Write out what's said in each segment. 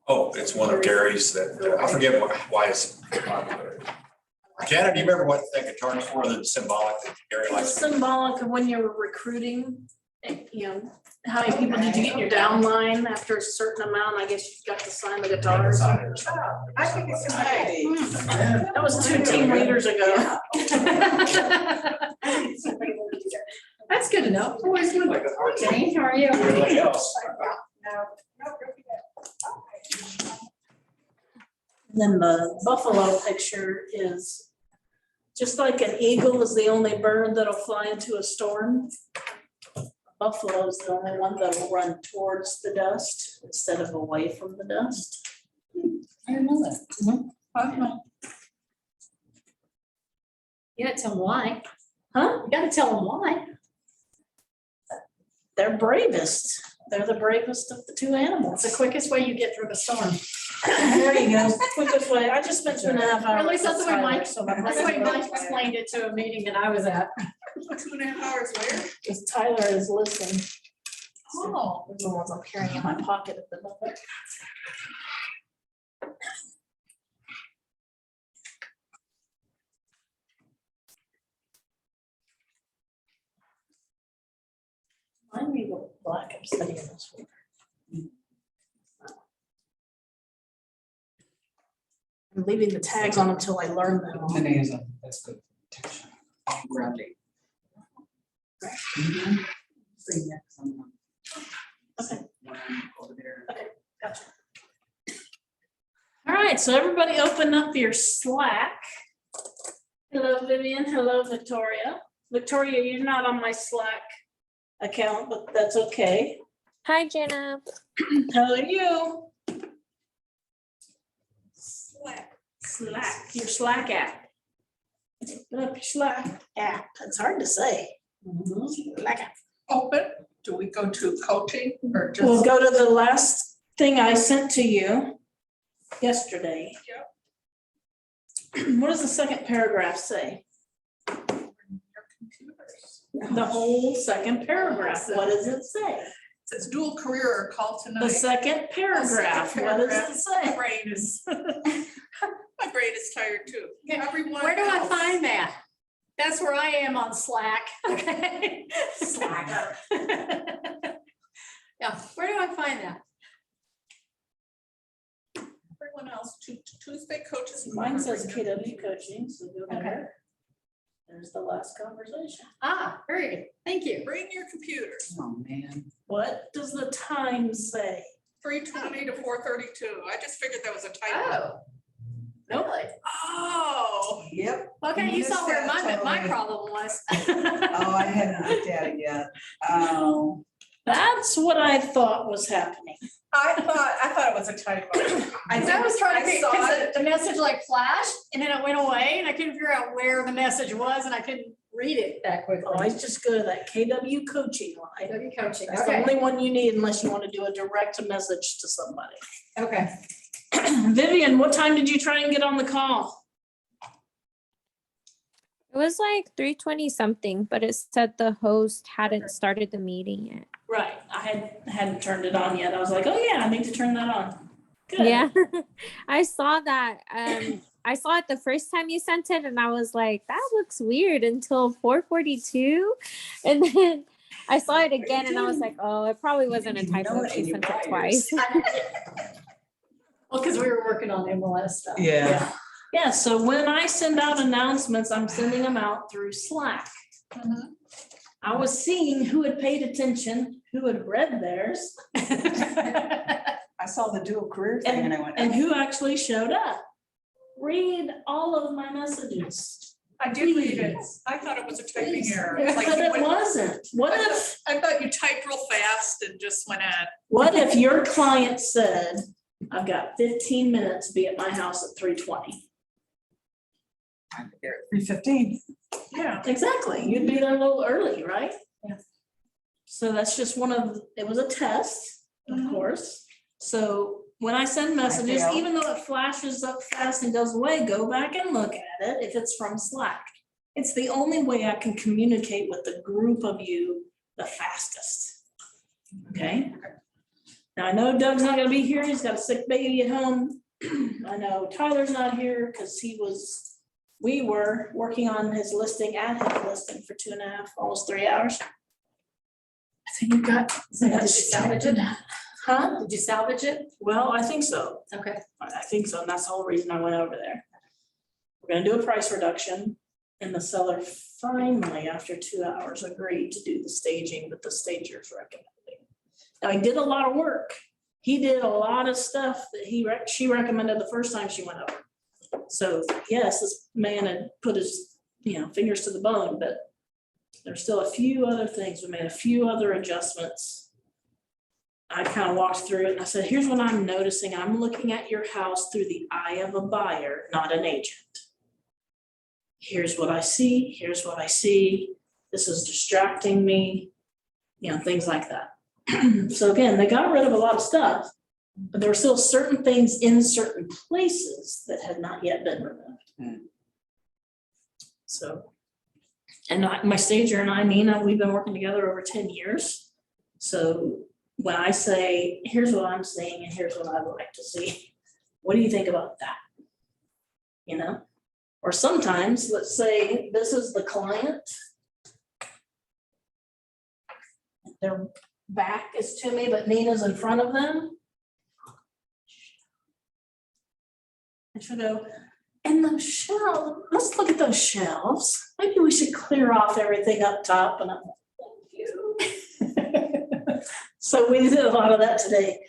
Oh, it's one of Gary's that, I forget why it's popular. Janet, do you remember what that guitar is for, the symbolic that Gary It's likes? symbolic of when you're recruiting, you know, how many people did you get in your downline after a certain amount? I guess you've got to sign the guitar. or something. I think it's a That was 2 team leaders ago. That's good to know. Always good. Jane, how are you? Everybody else. Then the buffalo picture is just like an eagle is the only bird that'll fly into a storm. Buffalo is the only one that'll run towards the dust instead of away from the dust. I didn't know that. You gotta tell them why. Huh? You gotta tell them why. They're bravest. They're the bravest of the 2 animals. It's the quickest way you get through the storm. There you go. Quickest way. I just spent 2.5 hours. At least that's the way Mike, so my that's the way brain's Mike okay. explained it to a meeting that I was at. 2.5 hours later. Because Tyler is listening. Oh. Those are the ones I'm carrying in my pocket at the moment. Mine read what black I'm studying this for. I'm leaving the tags on until I learn them. Amazing, that's good. Grounding. Okay. Over there. Gotcha. All right, so everybody open up your Slack. Hello, Vivian. Hello, Victoria. Victoria, you're not on my Slack account, but that's okay. Hi, Jenna. How are you? Slack. Your Slack app. Open up your Slack app. It's hard to say. Slack app. Open, do we go to coaching or just? We'll go to the last thing I sent to you yesterday. What does the second paragraph say? Your computers. The whole second paragraph, what does it say? It says dual career or call The tonight. second paragraph, what does it My say? brain is, my brain is tired too. Everyone Where do I else. find that? That's where I am on Slack. Okay. Slacker. Yeah, where do I find that? Everyone else, Tuesday coaches. Mine says KW coaching, so go there. There's the last conversation. Ah, very good. Thank you. Bring your computers, Oh, man. What does the time say? 3:20 to 4:32. I just figured that was a typo. Oh. Really? Oh. Yep. Okay, you You saw where said my totally. problem was. Oh, I hadn't looked at it yet. Oh, That's what I thought was happening. I thought it was a typo. I was trying to I figure, saw because it. the message like flashed and then it went away and I couldn't figure out where the message was and I couldn't read it that quickly. Always just go to that KW coaching line. KW coaching, That's the okay, only one you need unless you want to do a direct message to somebody. okay. Vivian, what time did you try and get on the call? It was like 3:20 something, but it said the host hadn't started the meeting yet. Right, I hadn't turned it on yet. I was like, oh yeah, I need to turn that on. Good. Yeah, I saw that. I saw it the first time you sent it, and I was like, that looks weird until 4:42, and then I saw it again, and I was like, oh, it probably wasn't a typo. She sent it twice. Well, because we were working on MLS stuff. yeah. Yeah, so when I send out announcements, I'm sending them out through Slack. Mhm. I was seeing who had paid attention, who had read theirs, I saw the dual career thing and I went, and who actually showed up. Read all of my messages. I did read it. I thought it was a typing error. It's like But you it went- wasn't. I thought you typed real fast and just went on. What if your client said, I've got 15 minutes to be at my house at 3:20? I'm there at 3:15. Yeah. Exactly, you'd be there a little early, right? Yeah. So that's just it was a test, of Mhm. course. So when I send messages, failed. even though it flashes up fast and goes away, go back and look at it if it's from Slack. It's the only way I can communicate with the group of you the fastest. Okay? Now, I know Doug's not gonna be here, he's got a sick baby at home. I know Tyler's not here because we were working on his listing, at his listing for 2.5, almost 3 hours. I think we've got. Did you salvage it? Huh? Did you salvage it? Well, I think so. Okay. I think so, and that's the whole reason I went over there. We're gonna do a price reduction, and the seller finally, after 2 hours, agreed to do the staging that the stager's recommending. Now, he did a lot of work. He did a lot of stuff that she recommended the first time she went over. So, yes, this man had put his, fingers to the bone, but there's still a few other things. We made a few other adjustments. I kind of walked through it and I said, here's what I'm noticing. I'm looking at your house through the eye of a buyer, not an agent. Here's what I see. Here's what I see. This is distracting me, things like that. So again, they got rid of a lot of stuff, but there were still certain things in certain places that had not yet been removed. So, and my stager and I, Nina, we've been working together over 10 years. So when I say, here's what I'm seeing and here's what I would like to see, what do you think about that? Or sometimes, let's say this is the client. Their back is to me, but Nina's in front of them. And she'll go, and those shelves, let's look at those shelves. Maybe we should clear off everything up top. And I'm like, thank you. So we did a lot of that today.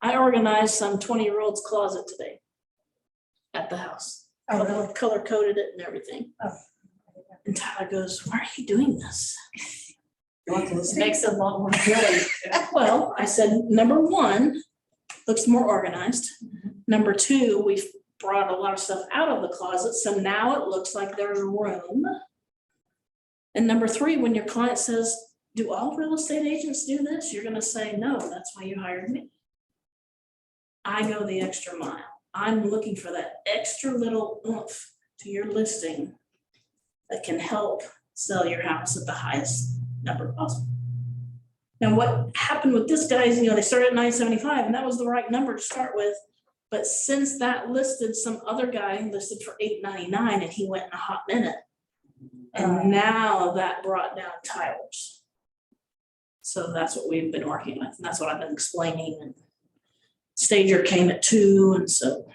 I organized some 20-year-old's closet today at the house. Color coded it and everything. And Tyler goes, why are you doing this? It Makes it a lot more appealing. Well, I said, number one, looks more organized. Number two, we've brought a lot of stuff out of the closet, so now it looks like there's room. And number three, when your client says, do all real estate agents do this? You're gonna say, no, that's why you hired me. I go the extra mile. I'm looking for that extra little oomph to your listing that can help sell your house at the highest number possible. Now, what happened with this guy is, they started at 975 and that was the right number to start with. But since that listed, some other guy listed for 899 and he went in a hot minute. And now that brought down Tyler's. So that's what we've been working with. And that's what I've been explaining. And stager came at 2. And so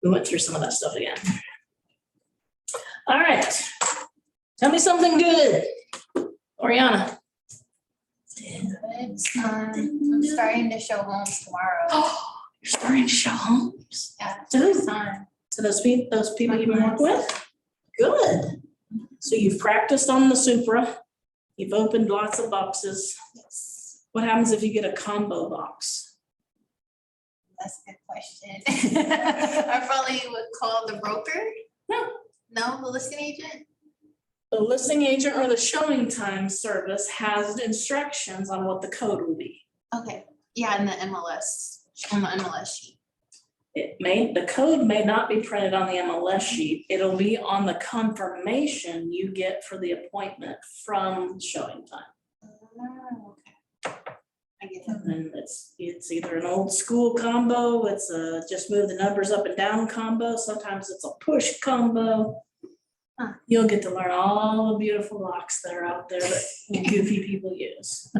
we went through some of that stuff again. All right. Tell me something good. Oriana. I'm starting to show homes tomorrow. Oh, you're starting to show homes. Yeah, To who? it's time. So those people you've been working with? Good. So you've practiced on the Supra. You've opened lots of boxes. Yes, What happens if you get a combo box? that's a good question. I probably would call the broker. No, the listing agent. The listing agent or the showing time service has instructions on what the code will be. Okay, yeah, in the MLS, on the MLS sheet. The code may not be printed on the MLS sheet. It'll be on the confirmation you get for the appointment from showing time. Oh, okay. I get that. And it's either an old school combo, it's a just move the numbers up and down combo, sometimes it's a push combo. You'll get to learn all the beautiful locks that are out there that goofy people use.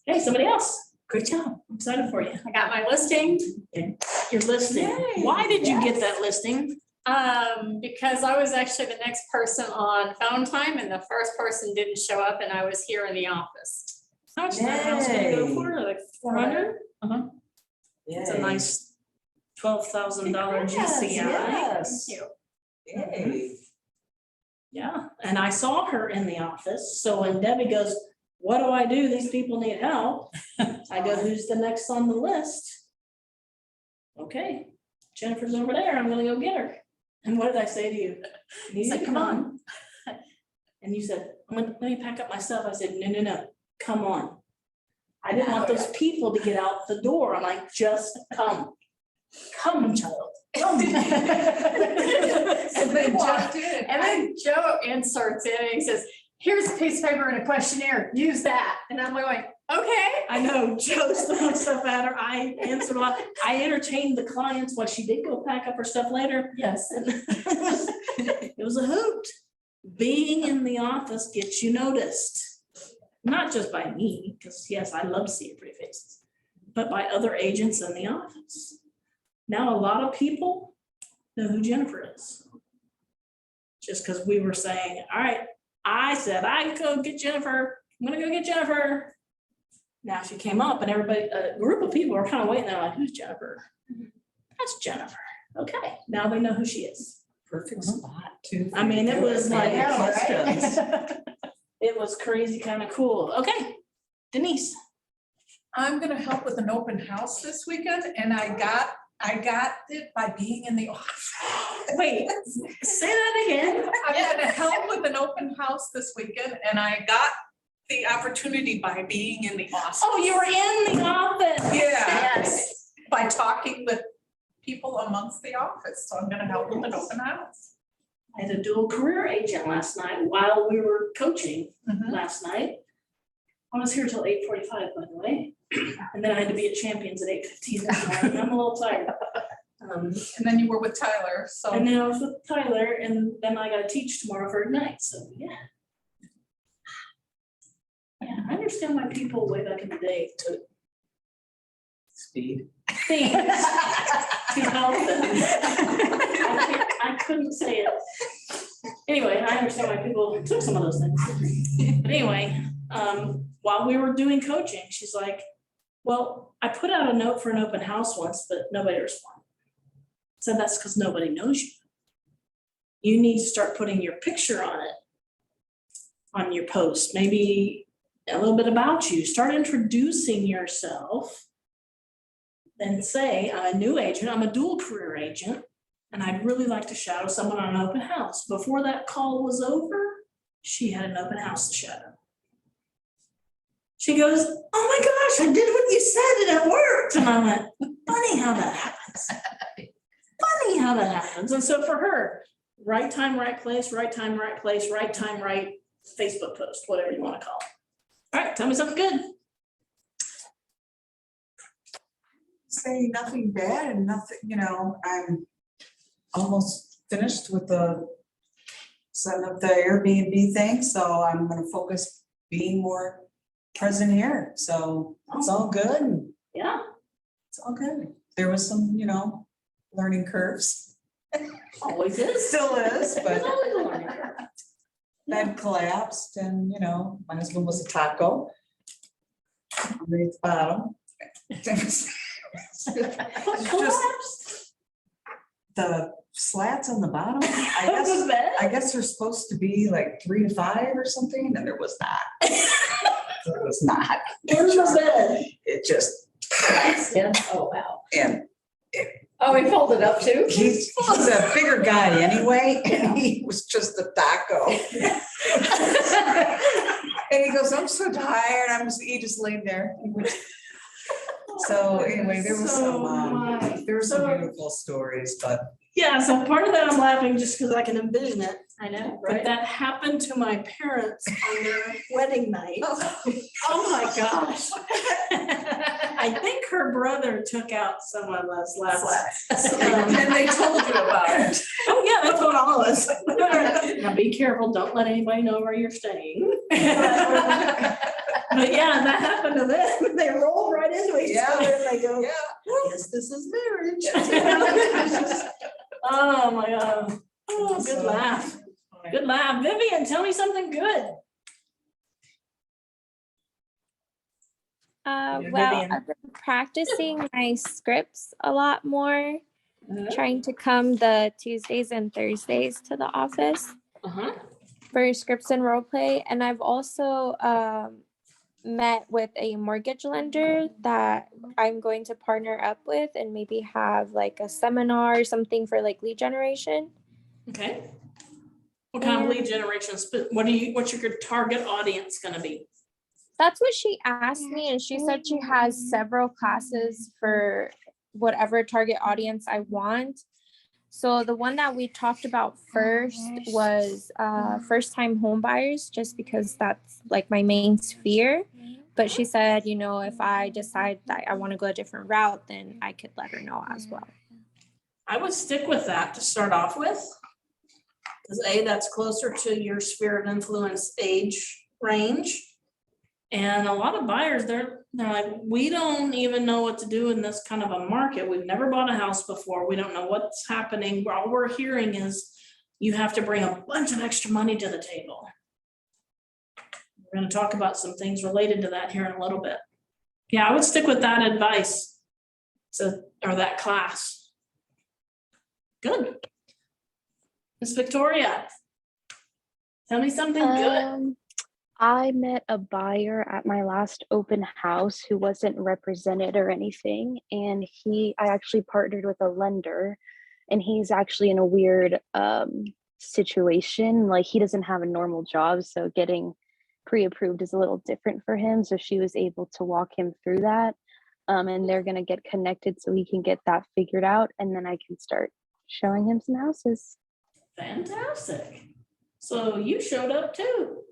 Hey, somebody else, great job, I'm excited for you. I got my listing, Your listing, Yay, why did you get that listing? because I was actually the next person on phone time and the first person didn't show up and I was here in the office. How much did that house gonna go Yay. for, like 400? It's a Yay. nice $12,000 GCI. Yes. Thank you. Yay. Yeah, and I saw her in the office, so when Debbie goes, what do I do? These people need help. I go, who's the next on the list? Okay, Jennifer's over there, I'm gonna go get her. And what did I say to you? You said, come on. And you said, let me pack up my stuff. I said, no, come on. I didn't want those people to get out the door. I'm like, just come. Come, child, come. So And then Joe inserts it and he says, here's a piece of paper and a questionnaire, use that. And I'm like, okay. I know, Joe's throwing stuff at her. I answered a lot. I entertained the clients while she did go pack up her stuff later. Yes. And it was a hoot. Being in the office gets you noticed, not just by me, because yes, I love seeing pretty faces, but by other agents in the office. Now, a lot of people know who Jennifer is. Just because we were saying, all right, I said, I go get Jennifer. I'm gonna go get Jennifer. Now she came up and everybody, a group of people are kind of waiting. They're like, who's Jennifer? That's Jennifer. Okay, now we know who she is. Perfect spot too. I mean, it was like, Questions. it was crazy, kind of cool. Okay, Denise. I'm gonna help with an open house this weekend, and I got it by being in the office. Wait, say that again. I'm gonna help with an open house this weekend, and I got the opportunity by being in the office. Oh, you were in the office. Yeah. Yes. By talking with people amongst the office, so I'm gonna help with an open house. I had a dual career agent last night while we were coaching last night. I was here till 8:45, by the way. And then I had to be at Champions at 8:15 this morning. I'm a little tired. And then you were with Tyler, so. And then I was with Tyler, and then I gotta teach tomorrow for Ignite, so yeah. Yeah, I understand why people way back in the day took Speed. things to help them. I couldn't say it. Anyway, I understand why people took some of those things. But anyway, while we were doing coaching, she's like, well, I put out a note for an open house once, but nobody responded. So that's because nobody knows you. You need to start putting your picture on it, on your post, maybe a little bit about you. Start introducing yourself. Then say, I'm a new agent, I'm a dual career agent, and I'd really like to shadow someone on an open house. Before that call was over, she had an open house to shadow. She goes, oh my gosh, I did what you said and it worked. And I went, funny how that happens. Funny how that happens. And so for her, right time, right place, right time, right place, right time, right Facebook post, whatever you want to call it. All right, tell me something good. Say nothing bad and nothing, I'm almost finished with the setting up the Airbnb thing, so I'm gonna focus being more present here, so it's all good, and Yeah, it's all good. There was some, learning curves, always is. still is, There's but always a learning curve. bed collapsed and, my husband was a taco. Underneath the bottom. What Just collapsed? the slats on the bottom, I That was guess, bad? I guess they're supposed to be like 3 to 5 or something, and there was not. There was not. In the bed. It just, Yeah. Oh, wow. and Oh, he folded up too? he's a bigger guy anyway, and he was just a taco. And he goes, I'm so tired, he just laid there. So anyway, there was some beautiful stories, but Yeah, so part of that I'm laughing just because I can envision it. I know, But right? that happened to my parents on their wedding night. Oh my gosh. I think her brother took out some of us last. And they told you about it. Oh, yeah, that's what all of us. Now be careful, don't let anybody know where you're staying. But yeah, that happened to them. They rolled right into each Yeah. other and they go, yeah. I guess this is marriage. Oh my God. Oh, good So- laugh. Good laugh. Vivian, tell me something good. Yeah, Well, Vivian. I've been practicing my scripts a lot more, trying to come the Tuesdays and Thursdays to the office Uh-huh. for scripts and role play. And I've also met with a mortgage lender that I'm going to partner up with and maybe have like a seminar or something for like lead generation. Okay. What kind of lead generation? What's your target audience gonna be? That's what she asked me, and she said she has several classes for whatever target audience I want. So the one that we talked about first was first time home buyers, just because that's like my main sphere. But she said, you know, if I decide that I want to go a different route, then I could let her know as well. I would stick with that to start off with. Because that's closer to your sphere of influence age range. And a lot of buyers, they're like, we don't even know what to do in this kind of a market. We've never bought a house before. We don't know what's happening. All we're hearing is you have to bring a bunch of extra money to the table. We're going to talk about some things related to that here in a little bit. Yeah, I would stick with that advice. Or that class. Good. Miss Victoria. Tell me something good. I met a buyer at my last open house who wasn't represented or anything, and I actually partnered with a lender, and he's actually in a weird situation. Like, he doesn't have a normal job, so getting pre-approved is a little different for him. So she was able to walk him through that, and they're going to get connected so he can get that figured out, and then I can start showing him some houses. Fantastic. So you showed up too.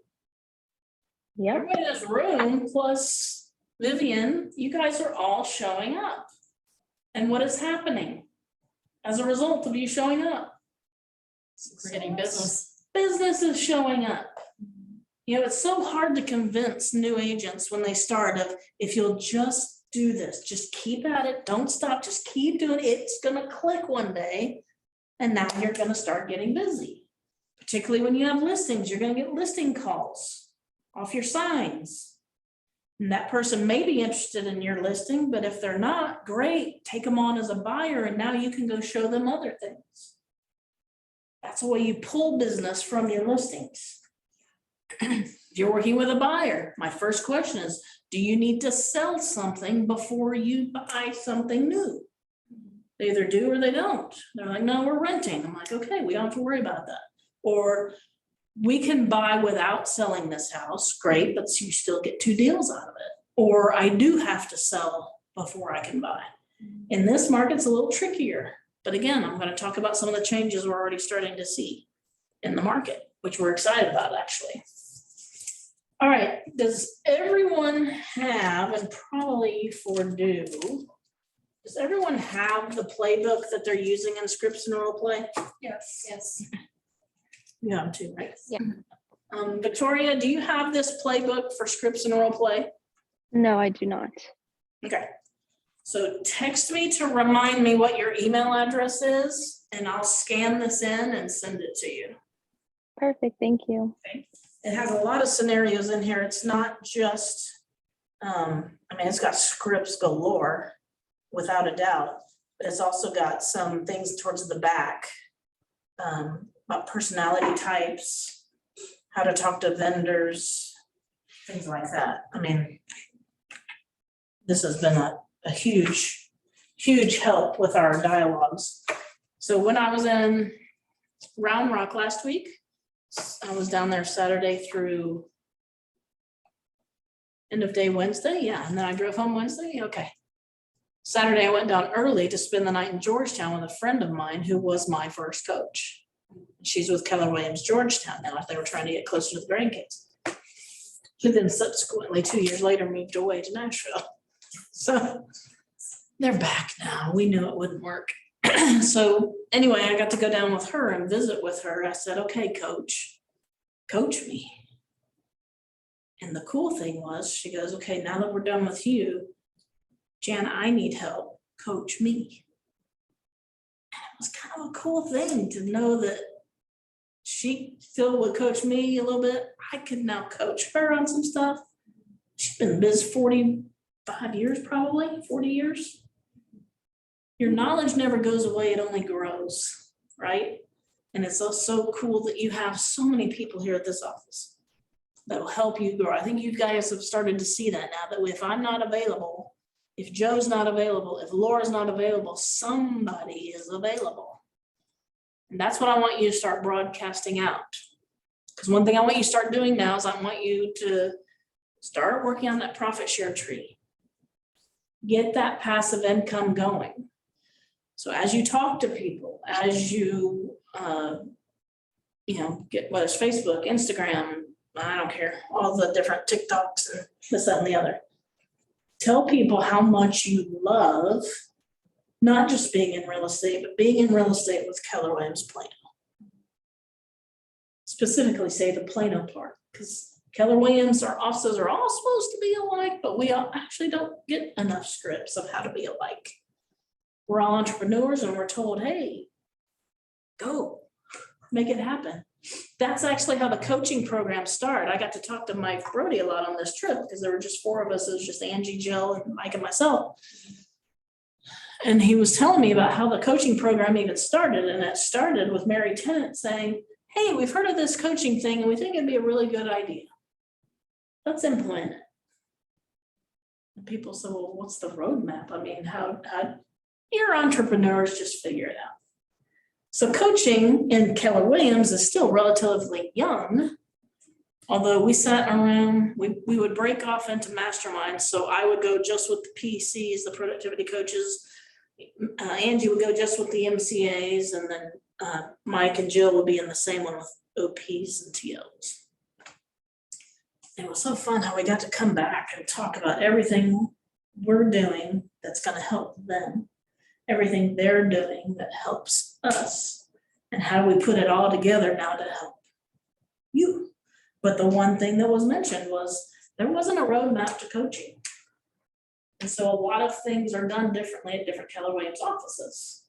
Yep. Everybody in this room plus Vivian, you guys are all showing up. And what is happening as a result of you showing up? Creating business. Business is showing up. You know, it's so hard to convince new agents when they start of, if you'll just do this, just keep at it, don't stop, just keep doing it. It's gonna click one day. And now you're gonna start getting busy. Particularly when you have listings, you're gonna get listing calls off your signs. And that person may be interested in your listing, but if they're not, great, take them on as a buyer and now you can go show them other things. That's the way you pull business from your listings. If you're working with a buyer, my first question is, do you need to sell something before you buy something new? They either do or they don't. They're like, no, we're renting. I'm like, okay, we don't have to worry about that. Or we can buy without selling this house, great, but you still get 2 deals out of it. Or I do have to sell before I can buy. In this market, it's a little trickier. But again, I'm going to talk about some of the changes we're already starting to see in the market, which we're excited about actually. All right, does everyone have, and probably for do, does everyone have the playbook that they're using in Scripts and Role Play? Yes. Yes. You have to, right? Yeah. Victoria, do you have this playbook for Scripts and Role Play? No, I do not. Okay. So text me to remind me what your email address is, and I'll scan this in and send it to you. Perfect. Thank you. It has a lot of scenarios in here. It's not just, I mean, it's got scripts galore, without a doubt, but it's also got some things towards the back about personality types, how to talk to vendors, things like that. I mean, this has been a huge, huge help with our dialogues. So when I was in Round Rock last week, I was down there Saturday through end of day Wednesday. Yeah, and then I drove home Wednesday. Okay. Saturday, I went down early to spend the night in Georgetown with a friend of mine who was my first coach. She's with Keller Williams Georgetown now. They were trying to get closer to the grandkids. Who then subsequently 2 years later moved away to Nashville. So they're back now. We knew it wouldn't work. So anyway, I got to go down with her and visit with her. I said, okay, coach me. And the cool thing was, she goes, okay, now that we're done with you, Jan, I need help, coach me. And it was kind of a cool thing to know that she still would coach me a little bit. I could now coach her on some stuff. She's been in biz 45 years, probably 40 years. Your knowledge never goes away, it only grows, right? And it's also cool that you have so many people here at this office that will help you grow. I think you guys have started to see that now, that if I'm not available, if Joe's not available, if Laura's not available, somebody is available. And that's what I want you to start broadcasting out. Because one thing I want you to start doing now is I want you to start working on that profit share tree. Get that passive income going. So as you talk to people, as you, get, whether it's Facebook, Instagram, I don't care, all the different TikToks and this, that, and the other. Tell people how much you love, not just being in real estate, but being in real estate with Keller Williams Plano. Specifically say the Plano part, because Keller Williams, our offices are all supposed to be alike, but we actually don't get enough scripts of how to be alike. We're all entrepreneurs and we're told, hey, go, make it happen. That's actually how the coaching program started. I got to talk to Mike Brody a lot on this trip because there were just 4 of us. It was just Angie, Jill, and Mike and myself. And he was telling me about how the coaching program even started. And it started with Mary Tennant saying, hey, we've heard of this coaching thing and we think it'd be a really good idea. Let's implement it. And people say, well, what's the roadmap? I mean, how you're entrepreneurs, just figure it out. So coaching in Keller Williams is still relatively young. Although we sat around, we would break off into masterminds. So I would go just with the PCs, the productivity coaches. Angie would go just with the MCAs, and then Mike and Jill would be in the same one with OPs and TOs. It was so fun how we got to come back and talk about everything we're doing that's going to help them, everything they're doing that helps us, and how we put it all together now to help you. But the one thing that was mentioned was there wasn't a roadmap to coaching. And so a lot of things are done differently at different Keller Williams offices.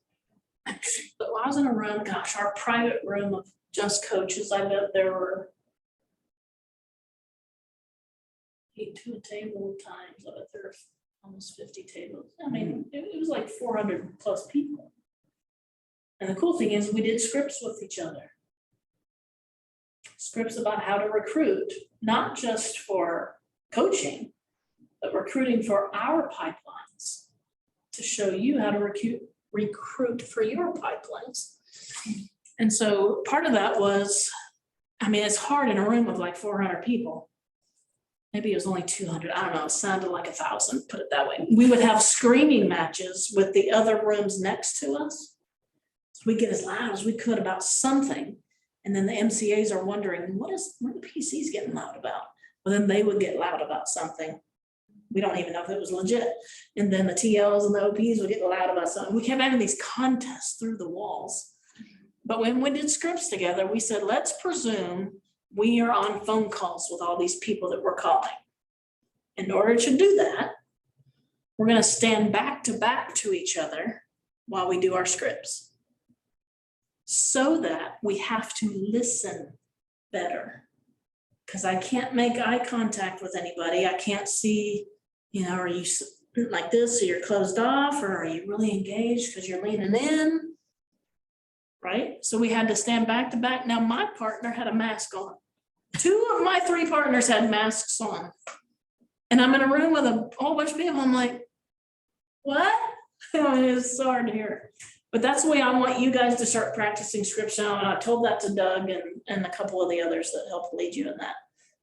But when I was in a room, gosh, our private room of just coaches, I bet there were 8 to a table times. I bet there were almost 50 tables. I mean, it was like 400 plus people. And the cool thing is we did scripts with each other. Scripts about how to recruit, not just for coaching, but recruiting for our pipelines to show you how to recruit for your pipelines. And so part of that was, I mean, it's hard in a room of like 400 people. Maybe it was only 200. I don't know. It sounded like 1,000, put it that way. We would have screaming matches with the other rooms next to us. So we get as loud as we could about something. And then the MCAs are wondering, what are the PCs getting loud about? Well, then they would get loud about something. We don't even know if it was legit. And then the TLs and the OPs would get loud about something. We kept having these contests through the walls. But when we did scripts together, we said, let's presume we are on phone calls with all these people that we're calling. In order to do that, we're going to stand back to each other while we do our scripts, so that we have to listen better. Because I can't make eye contact with anybody. I can't see, are you like this, so you're closed off, or are you really engaged because you're leaning in, right? So we had to stand back to back. Now my partner had a mask on. 2 of my 3 partners had masks on. And I'm in a room with a whole bunch of people. I'm like, what? It's so hard to hear. But that's the way I want you guys to start practicing scripts now. And I told that to Doug and a couple of the others that help lead you in that,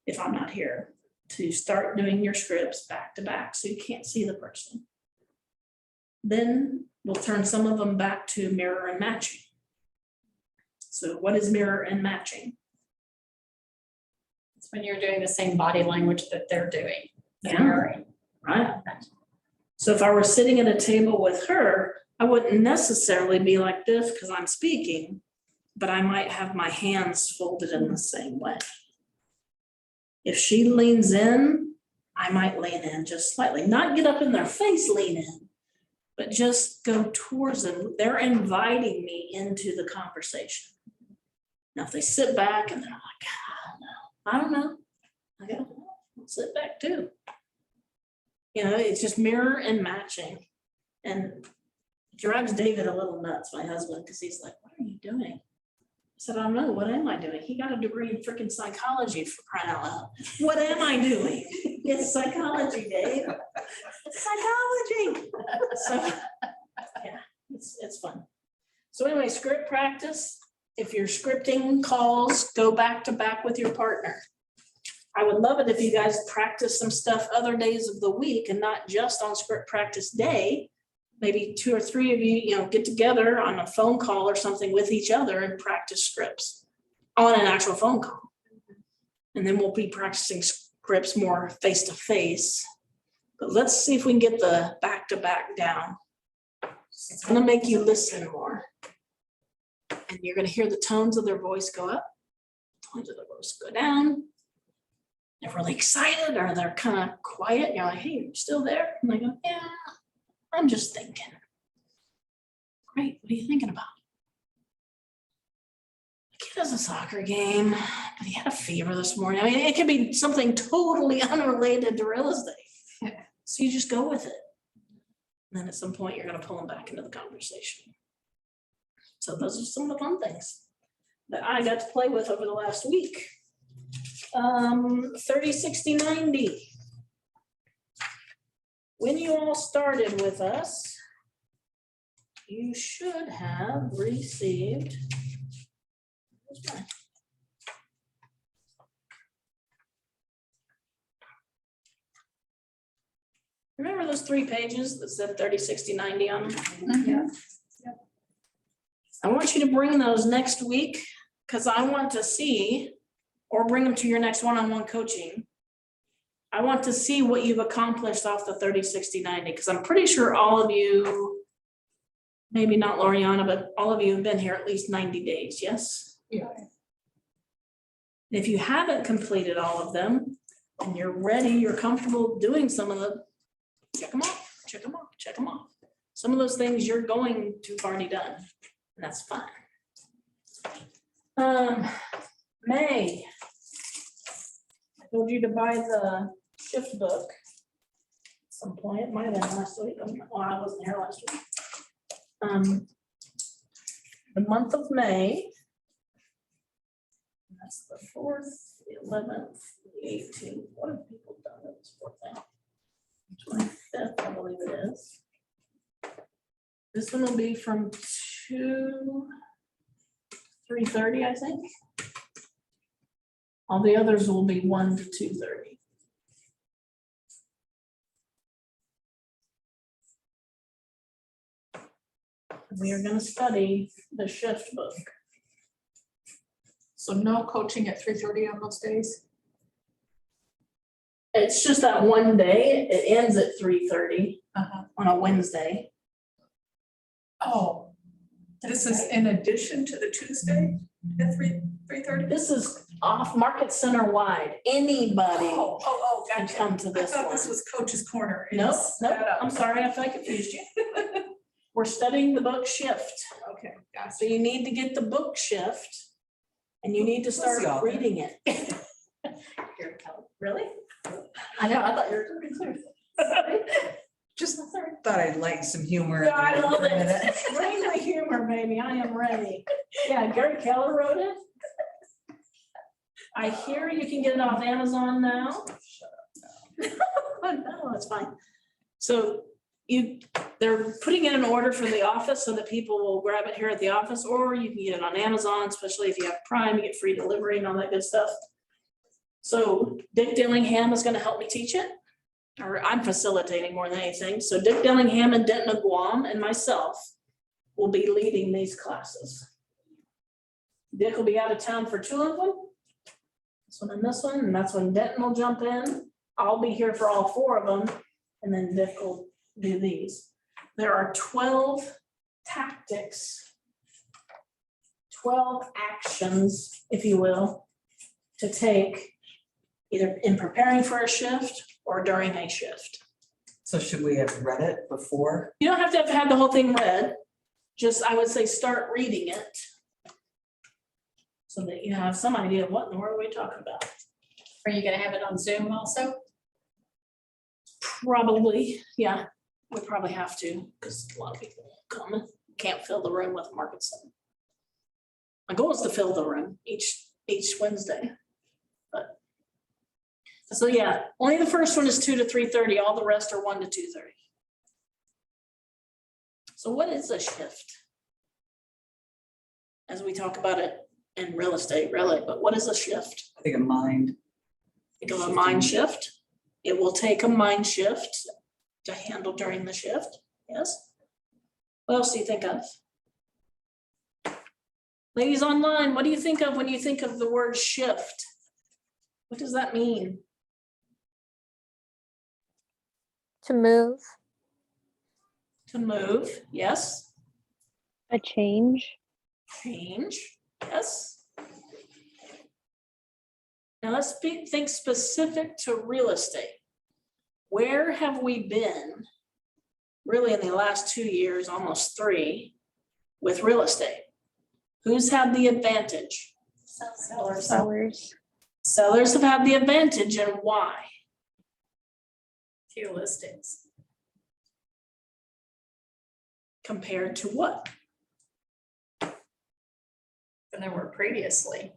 if I'm not here, to start doing your scripts back to back so you can't see the person. Then we'll turn some of them back to mirror and matching. So what is mirror and matching? It's when you're doing the same body language that they're doing. Yeah. Mirroring. Right? So if I were sitting at a table with her, I wouldn't necessarily be like this because I'm speaking, but I might have my hands folded in the same way. If she leans in, I might lean in just slightly, not get up in their face, lean in, but just go towards them. They're inviting me into the conversation. Now, if they sit back and they're like, I don't know, I go, I'll sit back too. It's just mirror and matching. And it drives David a little nuts, my husband, because he's like, what are you doing? I said, I don't know, what am I doing? He got a degree in freaking psychology, for crying out loud. What am I doing? It's psychology, Dave. It's psychology. So, yeah, it's fun. So anyway, script practice. If you're scripting calls, go back to back with your partner. I would love it if you guys practice some stuff other days of the week and not just on script practice day. maybe 2 or 3 of you, get together on a phone call or something with each other and practice scripts on an actual phone call. And then we'll be practicing scripts more face to face. But let's see if we can get the back to back down. It's gonna make you listen more. And you're gonna hear the tones of their voice go up, tones of their voice go down. They're really excited or they're kind of quiet. And you're like, hey, you still there? And they go, yeah, I'm just thinking. Great, what are you thinking about? The kid has a soccer game, but he had a fever this morning. I mean, it could be something totally unrelated to real estate. So you just go with it. And then at some point, you're gonna pull them back into the conversation. So those are some of the fun things that I got to play with over the last week. 30, 60, 90. When you all started with us, you should have received. Where's mine? Remember those 3 pages that said 30, 60, 90 on them? Yeah. I want you to bring those next week, because I want to see, or bring them to your next one-on-one coaching. I want to see what you've accomplished off the 30, 60, 90, because I'm pretty sure all of you, maybe not Loriana, but all of you have been here at least 90 days, yes? Yeah. If you haven't completed all of them, and you're ready, you're comfortable doing some of the, check them off, check them off, check them off. Some of those things you're going to have already done, and that's fine. May. I told you to buy the shift book. At some point, it might have been last week, well, I wasn't here last week. The month of May. That's the 4th, the 11th, the 18th. What have people done at this 4th now? 25th, I believe it is. This one will be from 3:30, I think. All the others will be 1 to 2:30. We are gonna study the shift book. So no coaching at 3:30 on those days? It's just that one day, it ends at 3:30 Uh-huh. on a Wednesday. Oh, this is in addition to the Tuesday at 3:30? This is off Market Center wide. Anybody Oh, can gotcha. come to I this thought one. this was Coach's Corner. Nope, It's nope, set up. I'm sorry if I confused you. We're studying the book Shift. Okay, gotcha. So you need to get the book Shift and you need to What's the start author? reading it. Really? I know, I thought you were concerned. Just thought I'd lighten some humor. No, I love for a minute. it. Bring the humor, baby. I am ready. Yeah, Gary Keller wrote it. I hear you can get it off Amazon now. No, it's fine. So they're putting it in order for the office so that people will grab it here at the office, or you can get it on Amazon, especially if you have Prime, you get free delivery and all that good stuff. So Dick Dillingham is gonna help me teach it, or I'm facilitating more than anything. So Dick Dillingham and Denton Guam and myself will be leading these classes. Dick will be out of town for 2 of them. This one and this one, and that's when Denton will jump in. I'll be here for all 4 of them, and then Dick will do these. There are 12 tactics, 12 actions, if you will, to take either in preparing for a shift or during a shift. So should we have read it before? You don't have to have had the whole thing read, just I would say start reading it so that you have some idea of what in the world are we talking about. Are you gonna have it on Zoom also? Probably, yeah, we probably have to, because a lot of people come and can't fill the room with Market Center. My goal is to fill the room each Wednesday. But so yeah, only the first one is 2 to 3:30, all the rest are 1 to 2:30. So what is a shift? As we talk about it in real estate, really, but what is a shift? I think a mind. Think of a mind shift. It will take a mind shift to handle during the shift, yes? What else do you think of? Ladies online, what do you think of when you think of the word shift? What does that mean? To move. To move, yes. A change. Change, yes. Now let's think specific to real estate. Where have we been, really in the last 2 years, almost 3, with real estate? Who's had the advantage? Sellers. Sellers. Sellers have had the advantage, and why? Few listings. Compared to what? Than there were previously.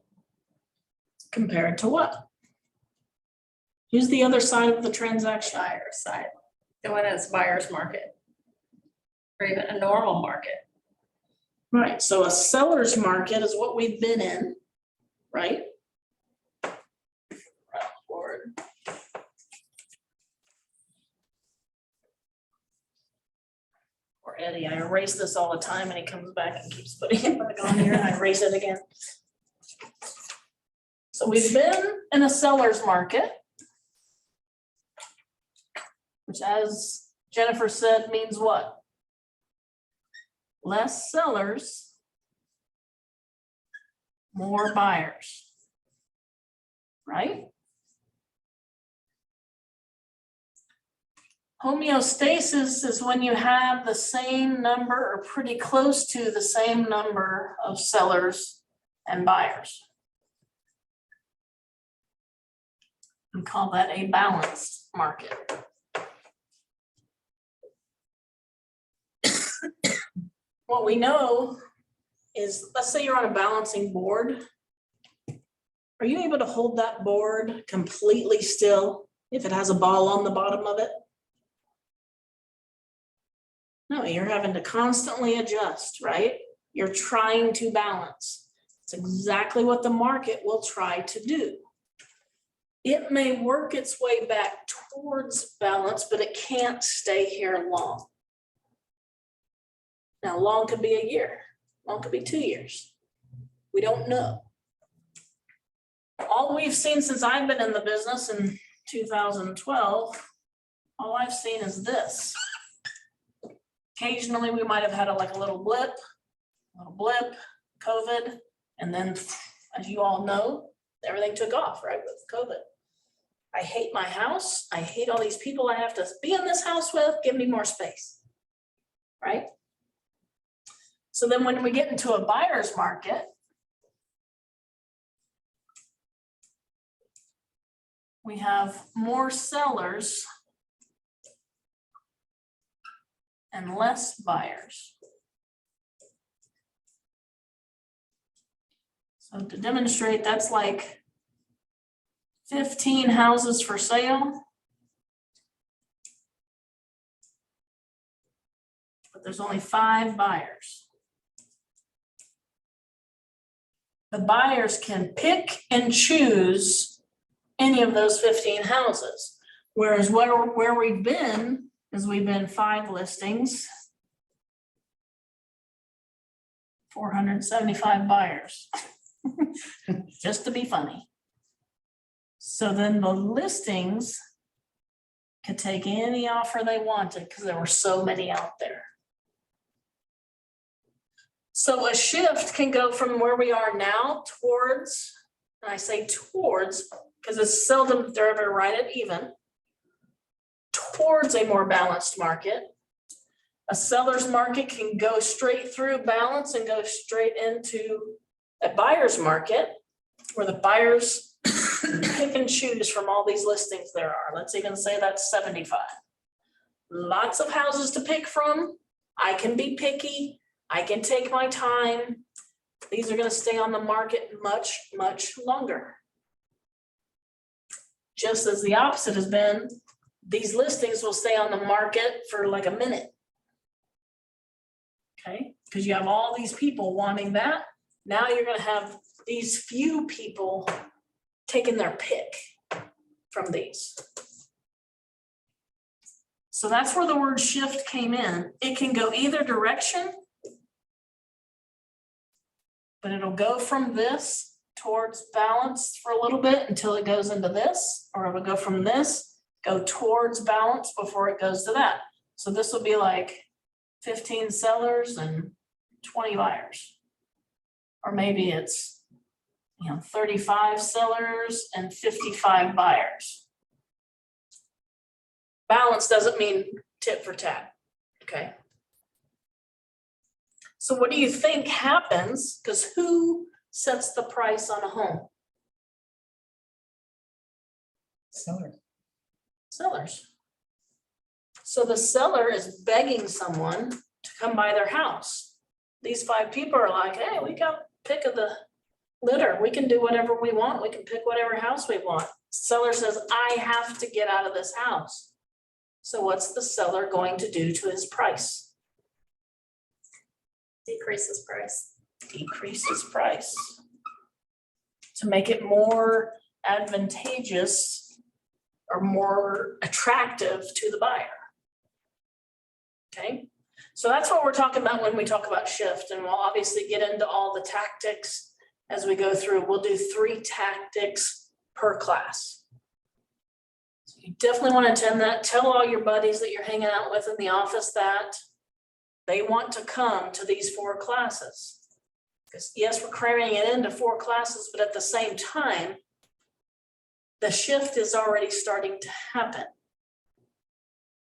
Compared to what? Who's the other side of the transaction? Buyer's side, the one that's buyer's market. Or even a normal market. Right, so a seller's market is what we've been in, right? Board. Or Eddie, I erase this all the time and he comes back and keeps putting it back on here and I erase it again. So we've been in a seller's market, which, as Jennifer said, means what? Less sellers, more buyers, right? Homeostasis is when you have the same number or pretty close to the same number of sellers and buyers. We call that a balanced market. What we know is, let's say you're on a balancing board. Are you able to hold that board completely still if it has a ball on the bottom of it? No, you're having to constantly adjust, right? You're trying to balance. It's exactly what the market will try to do. It may work its way back towards balance, but it can't stay here long. Now, long could be a year, long could be 2 years. We don't know. All we've seen since I've been in the business in 2012, all I've seen is this. Occasionally, we might have had a little blip, COVID, and then, as you all know, everything took off, right, with COVID. I hate my house. I hate all these people I have to be in this house with. Give me more space, right? So then when we get into a buyer's market, we have more sellers and less buyers. So to demonstrate, that's like 15 houses for sale. But there's only 5 buyers. The buyers can pick and choose any of those 15 houses. Whereas where we've been is we've been 5 listings, 475 buyers, just to be funny. So then the listings could take any offer they wanted because there were so many out there. So a shift can go from where we are now towards, and I say towards, because it's seldom they're ever right at even, towards a more balanced market. A seller's market can go straight through balance and go straight into a buyer's market where the buyers pick and choose from all these listings there are. Let's even say that's 75. Lots of houses to pick from. I can be picky. I can take my time. These are going to stay on the market much, much longer. Just as the opposite has been, these listings will stay on the market for like a minute. Okay, because you have all these people wanting that. Now you're going to have these few people taking their pick from these. So that's where the word shift came in. It can go either direction. But it'll go from this towards balance for a little bit until it goes into this, or it'll go from this, go towards balance before it goes to that. So this will be like 15 sellers and 20 buyers. Or maybe it's, 35 sellers and 55 buyers. Balance doesn't mean tit for tat, okay? So what do you think happens? Because who sets the price on a home? Sellers. So the seller is begging someone to come buy their house. These 5 people are like, hey, we got pick of the litter. We can do whatever we want. We can pick whatever house we want. Seller says, I have to get out of this house. So what's the seller going to do to his price? Decreases price. Decreases price. To make it more advantageous or more attractive to the buyer. Okay, so that's what we're talking about when we talk about shift, and we'll obviously get into all the tactics as we go through. We'll do 3 tactics per class. So you definitely want to attend that. Tell all your buddies that you're hanging out with in the office that they want to come to these 4 classes. Because yes, we're cramming it into 4 classes, but at the same time, the shift is already starting to happen.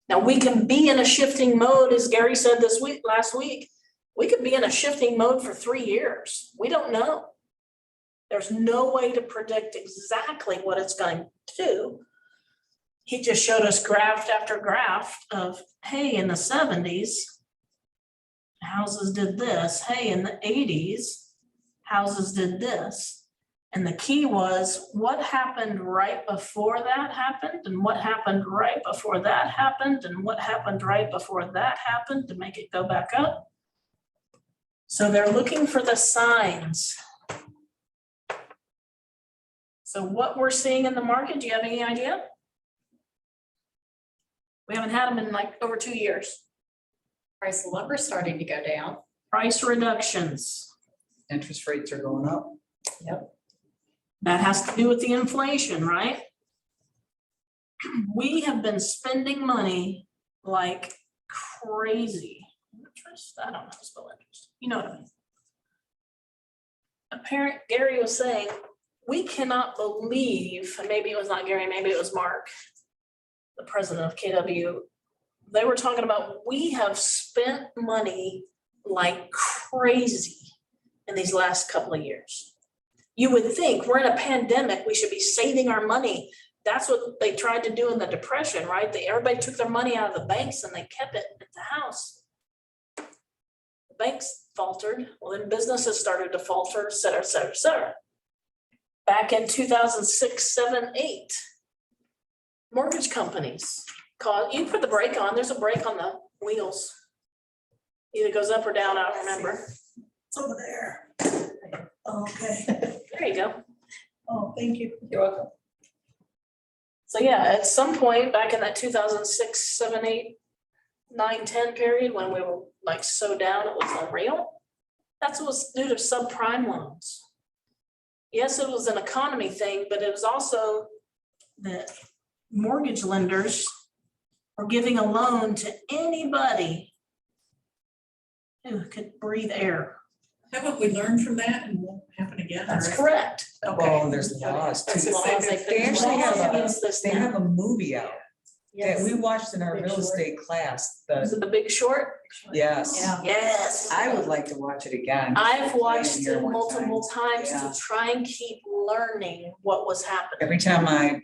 Now we can be in a shifting mode, as Gary said last week, we could be in a shifting mode for 3 years. We don't know. There's no way to predict exactly what it's going to do. He just showed us graph after graph of, hey, in the 70s, houses did this. Hey, in the 80s, houses did this. And the key was what happened right before that happened, and what happened right before that happened, and what happened right before that happened to make it go back up. So they're looking for the signs. So what we're seeing in the market, do you have any idea? We haven't had them in like over 2 years. Price of lumber starting to go down. Price reductions. Interest rates are going up. Yep. That has to do with the inflation, right? We have been spending money like crazy. Interest, I don't know how to spell interest. You know what I mean? Gary was saying, we cannot believe, and maybe it was not Gary, maybe it was Mark, the president of KW. They were talking about, we have spent money like crazy in these last couple of years. You would think we're in a pandemic, we should be saving our money. That's what they tried to do in the Depression, right? Everybody took their money out of the banks and they kept it at the house. The banks faltered, well then businesses started to falter, et cetera, et cetera, et cetera. Back in 2006, 7, 8, mortgage companies called, you put the brake on, there's a brake on the wheels. Either goes up or down, I don't remember. It's over there. Okay. There you go. Oh, thank you. You're welcome. So yeah, at some point back in that 2006, 7, 8, 9, 10 period when we were like so down, it was unreal. That's what was due to subprime loans. Yes, it was an economy thing, but it was also that mortgage lenders were giving a loan to anybody who could breathe air. Haven't we learned from that and won't happen again? That's correct. Well, there's laws That's too. laws, like They actually have laws a- against this They now. have a movie out that Yes. we watched in our Big real Short. estate class. Is it The Big Short? Yes. Yes. I would like to watch it again. I've watched Here it one multiple times Yeah. to try and keep learning what was happening. Every time I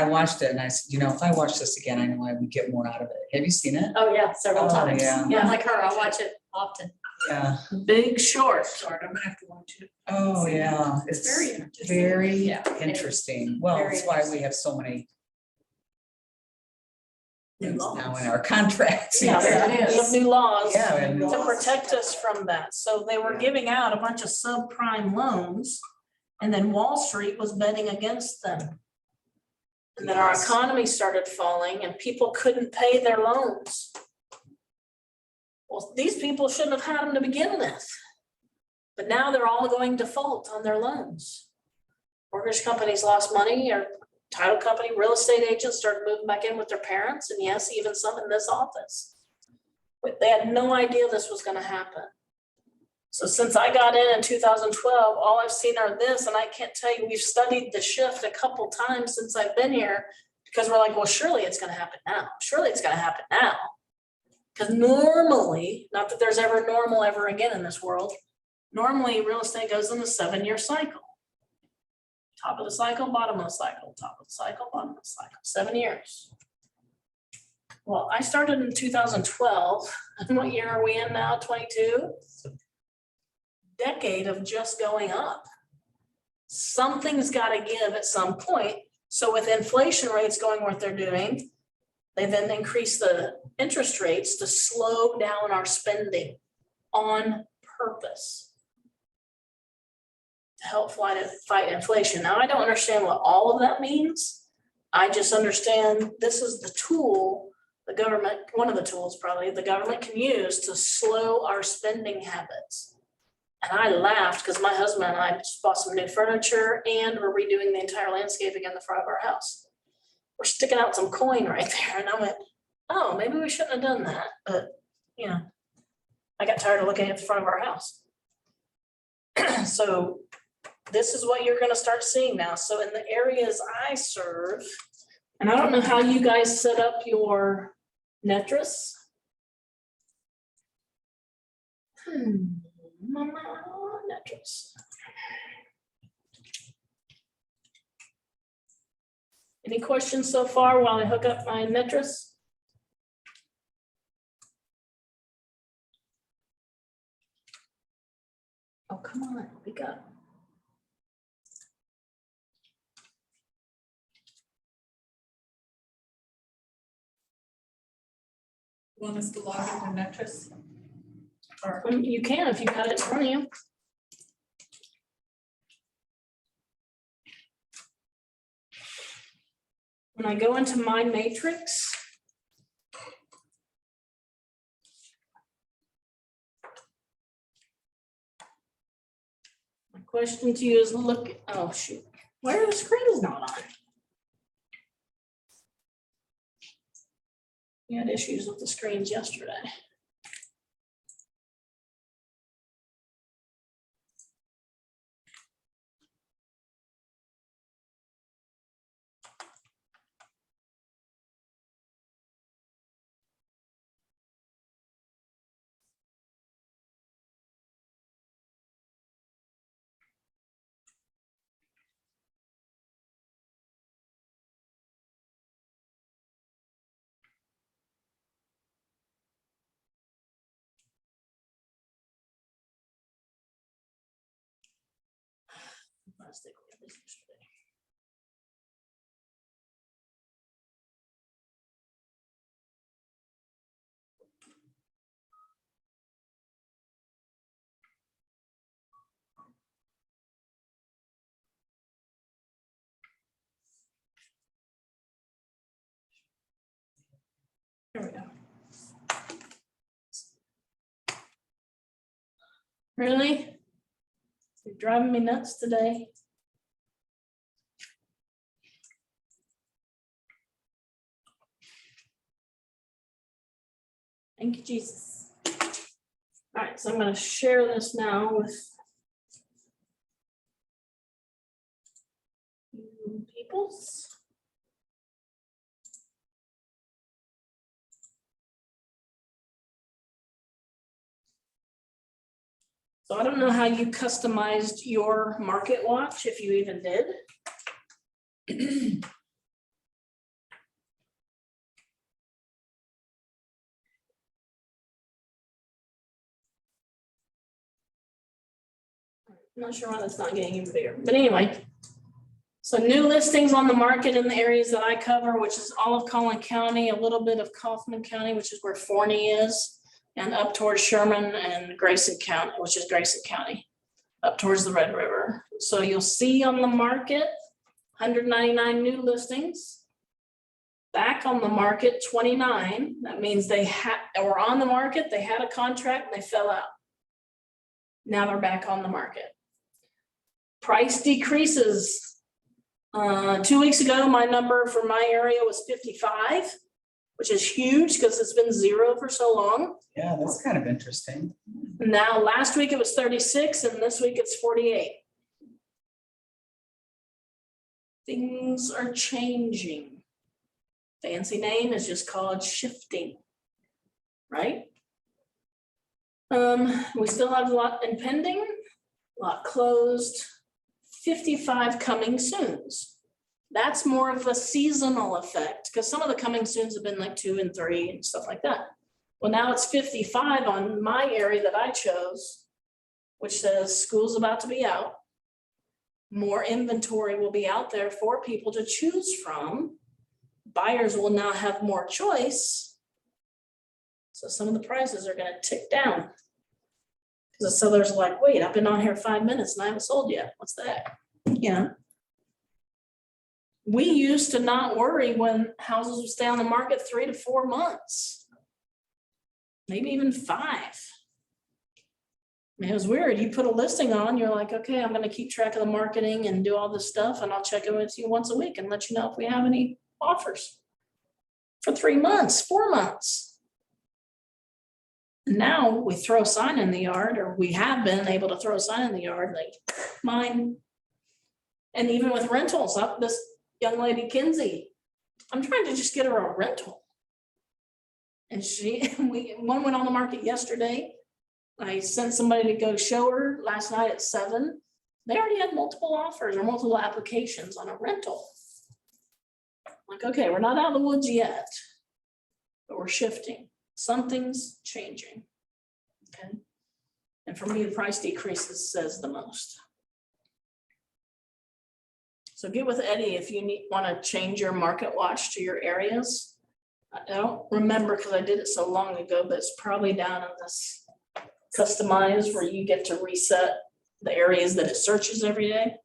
watched it and I said, if I watch this again, I know I would get more out of it. Have you seen it? Oh, yeah, several Oh, times. yeah. Yeah, like her, I watch it often. Yeah. Big Short. Sorry, I'm gonna have to watch it. Oh, yeah. It's very interesting. Very Yeah. interesting. Well, Very that's why we have so many things now in our contracts. Yeah, it we have is. new laws Yeah, and to protect us from that. So they were Yeah. giving out a bunch of subprime loans, and then Wall Street was betting against them. And then our Yes. economy started falling and people couldn't pay their loans. Well, these people shouldn't have had them to begin with. But now they're all going default on their loans. Mortgage companies lost money, or title company, real estate agents started moving back in with their parents, and yes, even some in this office. But they had no idea this was gonna happen. So since I got in 2012, all I've seen are this, and I can't tell you, we've studied the shift a couple times since I've been here, because we're like, well, surely it's gonna happen now, surely it's gonna happen now. Because normally, not that there's ever normal ever again in this world, normally real estate goes in a 7-year cycle. Top of the cycle, bottom of the cycle, top of the cycle, bottom of the cycle, 7 years. Well, I started in 2012, and what year are we in now, 22? Decade of just going up. Something's gotta give at some point, so with inflation rates going what they're doing, they then increase the interest rates to slow down our spending on purpose. To help fight inflation. Now, I don't understand what all of that means. I just understand this is the tool the government, one of the tools probably, the government can use to slow our spending habits. And I laughed because my husband and I just bought some new furniture and we're redoing the entire landscaping in the front of our house. We're sticking out some coin right there, and I went, oh, maybe we shouldn't have done that, but you know, I got tired of looking at the front of our house. So this is what you're gonna start seeing now. So in the areas I serve, and I don't know how you guys set up your Netris. Netris. Any questions so far while I hook up my Netris? Oh, come on, wake up. Want us to log into Netris? Or You can if you got it in front of you. When I go into my matrix, my question to you is look, oh shoot, why are the screens not on? We had issues with the screens yesterday. Plastic with this yesterday. There we go. Really? You're driving me nuts today. Thank you, Jesus. All right, so I'm going to share this now with you peoples. So I don't know how you customized your market watch, if you even did. I'm not sure why that's not getting even bigger, but anyway. So new listings on the market in the areas that I cover, which is all of Collin County, a little bit of Kaufman County, which is where Forney is, and up towards Sherman and Grayson County, which is Grayson County, up towards the Red River. So you'll see on the market, 199 new listings. back on the market 29. That means they were on the market, they had a contract, and they fell out. Now they're back on the market. Price decreases. 2 weeks ago, my number for my area was 55, which is huge because it's been 0 for so long. Yeah, that's kind of interesting. Now, last week it was 36, and this week it's 48. Things are changing. Fancy name is just called shifting, right? We still have a lot impending, a lot closed, 55 coming soons. That's more of a seasonal effect because some of the coming soons have been like 2 and 3 and stuff like that. Well, now it's 55 on my area that I chose, which says school's about to be out. More inventory will be out there for people to choose from. Buyers will now have more choice. So some of the prices are gonna tick down. Because the sellers are like, wait, I've been on here 5 minutes and I haven't sold yet. What's that? Yeah. We used to not worry when houses would stay on the market 3 to 4 months. Maybe even 5. I mean, it was weird. You put a listing on, you're like, okay, I'm gonna keep track of the marketing and do all this stuff, and I'll check in with you once a week and let you know if we have any offers. For 3 months, 4 months. Now we throw a sign in the yard, or we have been able to throw a sign in the yard, like mine. And even with rentals, up this young lady, Kinsey, I'm trying to just get her a rental. And one went on the market yesterday. I sent somebody to go show her last night at 7. They already had multiple offers or multiple applications on a rental. Like, okay, we're not out of the woods yet, but we're shifting. Something's changing. Okay. And for me, the price decreases says the most. So get with Eddie if you want to change your market watch to your areas. I don't remember because I did it so long ago, but it's probably down in this customize where you get to reset the areas that it searches every day.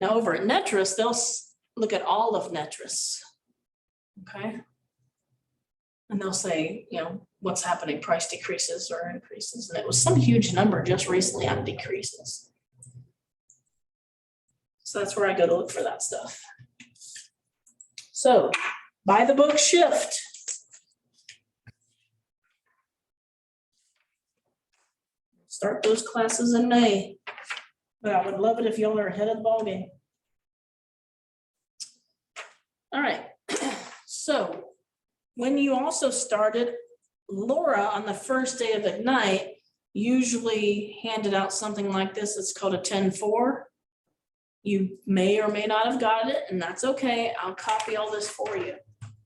Now over at Netris, they'll look at all of Netris. Okay. And they'll say, you know, what's happening, price decreases or increases. And it was some huge number just recently on decreases. So that's where I go to look for that stuff. So by the book shift. Start those classes in May. But I would love it if y'all are ahead of the ballgame. All right, so when you also started, Laura on the first day of Ignite usually handed out something like this. It's called a 10-4. You may or may not have got it, and that's okay. I'll copy all this for you,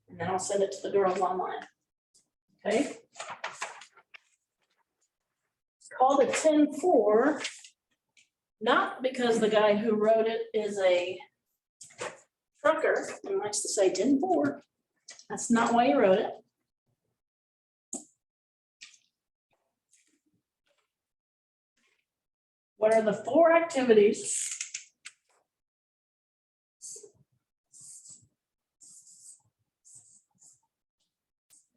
and then I'll send it to the girls online. Okay. It's called a 10-4, not because the guy who wrote it is a trucker and likes to say 10-4. That's not why he wrote it. What are the 4 activities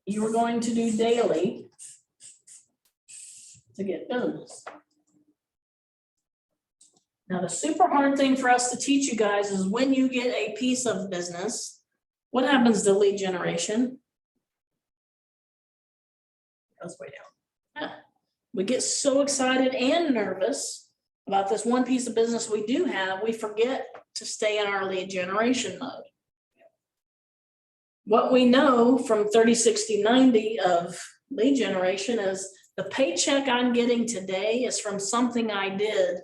you are going to do daily to get business? Now, the super hard thing for us to teach you guys is when you get a piece of business, what happens to lead generation? It goes way down. Yeah. We get so excited and nervous about this one piece of business we do have, we forget to stay in our lead generation mode. What we know from 30, 60, 90 of lead generation is the paycheck I'm getting today is from something I did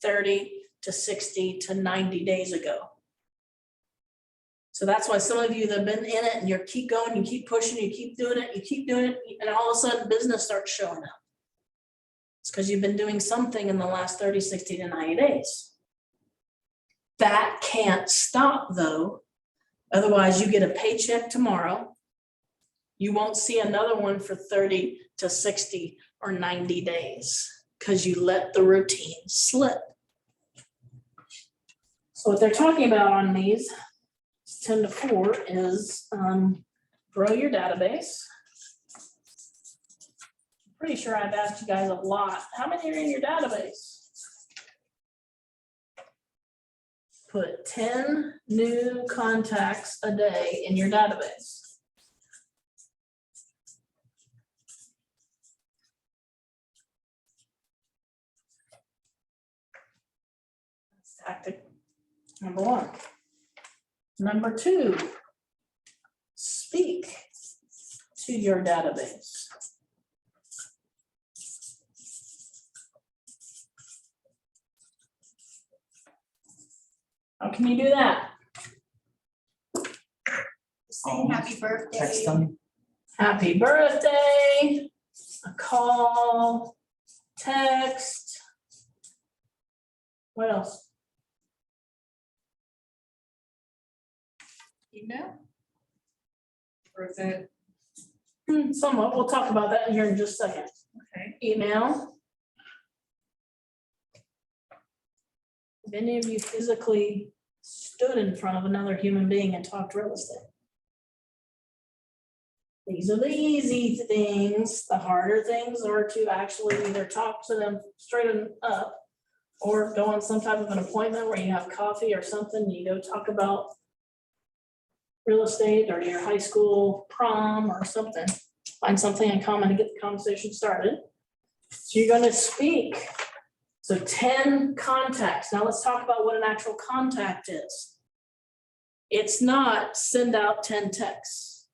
30 to 60 to 90 days ago. So that's why some of you that have been in it and you keep going, you keep pushing, you keep doing it, and all of a sudden business starts showing up. It's because you've been doing something in the last 30, 60 to 90 days. That can't stop though. Otherwise you get a paycheck tomorrow. You won't see another one for 30 to 60 or 90 days because you let the routine slip. So what they're talking about on these is 10 to 4 is grow your database. Pretty sure I've asked you guys a lot. How many are in your database? Put 10 new contacts a day in your database. That's tactic number 1. Number 2, speak to your database. How can you do that? Saying happy birthday. Text them. Happy birthday, a call, text. What else? Email? Or is it, Somewhat, we'll talk about that here in just a second. okay, Email. Have any of you physically stood in front of another human being and talked real estate? These are the easy things. The harder things are to actually either talk to them straight up or go on some type of an appointment where you have coffee or something, you go talk about real estate or your high school prom or something. Find something in common to get the conversation started. So you're gonna speak. So 10 contacts. Now let's talk about what an actual contact is. It's not send out 10 texts.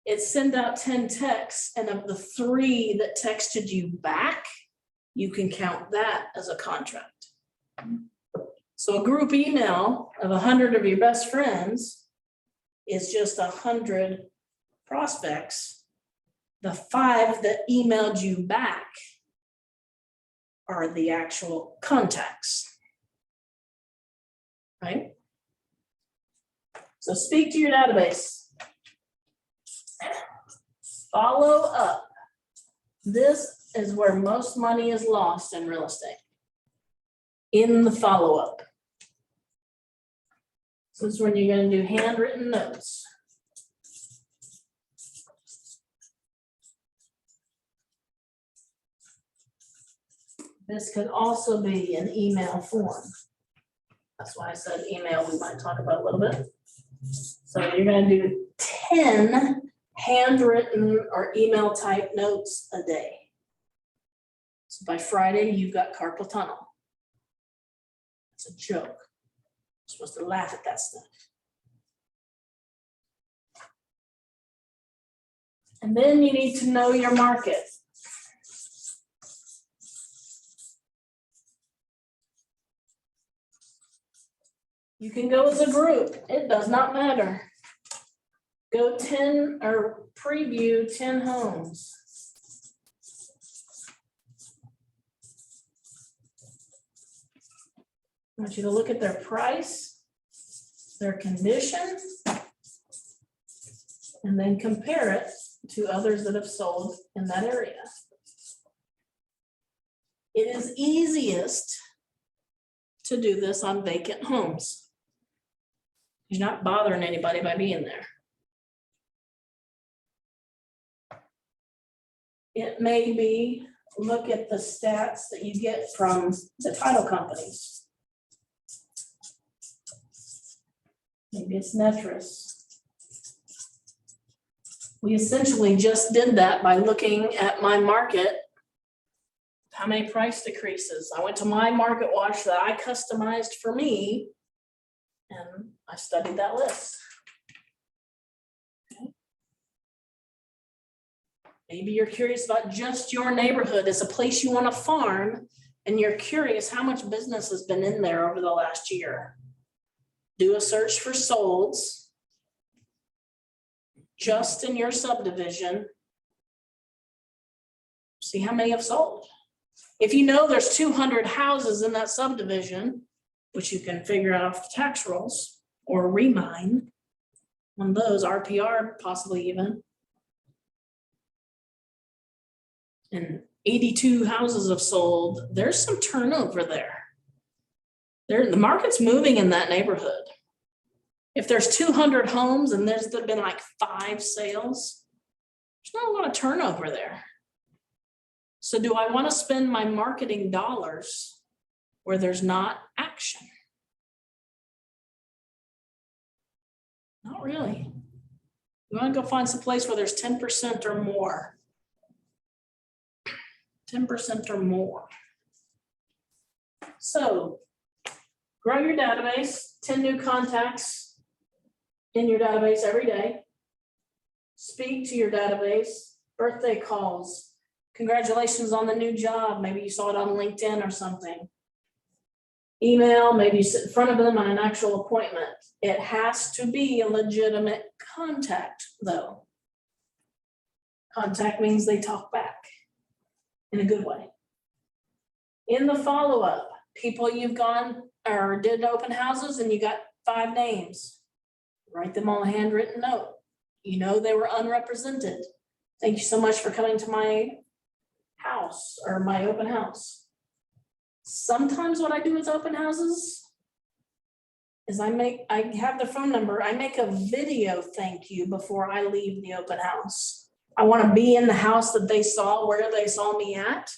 It's send out 10 texts, and of the 3 that texted you back, you can count that as a contract. So a group email of 100 of your best friends is just 100 prospects. The 5 that emailed you back are the actual contacts. Right? So speak to your database. Follow up. This is where most money is lost in real estate. In the follow-up. So this is when you're gonna do handwritten notes. This could also be an email form. That's why I said email, we might talk about a little bit. So you're gonna do 10 handwritten or email type notes a day. So by Friday, you've got carpal tunnel. It's a joke. You're supposed to laugh at that stuff. And then you need to know your market. You can go as a group, it does not matter. Go 10 or preview 10 homes. I want you to look at their price, their condition, and then compare it to others that have sold in that area. It is easiest to do this on vacant homes. You're not bothering anybody by being there. It may be, look at the stats that you get from the title companies. Maybe it's Netris. We essentially just did that by looking at my market. How many price decreases? I went to my market watch that I customized for me, and I studied that list. Okay. Maybe you're curious about just your neighborhood as a place you want to farm, and you're curious how much business has been in there over the last year. Do a search for solds just in your subdivision. See how many have sold. If you know there's 200 houses in that subdivision, which you can figure out off the tax rolls or remine on those, RPR possibly even. And 82 houses have sold, there's some turnover there. The market's moving in that neighborhood. If there's 200 homes and there's been like 5 sales, there's not a lot of turnover there. So do I want to spend my marketing dollars where there's not action? Not really. You want to go find some place where there's 10% or more. 10% or more. So grow your database, 10 new contacts in your database every day. Speak to your database, birthday calls, congratulations on the new job. Maybe you saw it on LinkedIn or something. Email, maybe you sit in front of them on an actual appointment. It has to be a legitimate contact, though. Contact means they talk back in a good way. In the follow-up, people you've gone or did open houses and you got 5 names. Write them on a handwritten note. You know they were unrepresented. Thank you so much for coming to my house or my open house. Sometimes what I do with open houses is I have the phone number, I make a video thank you before I leave the open house. I want to be in the house that they saw, where they saw me at.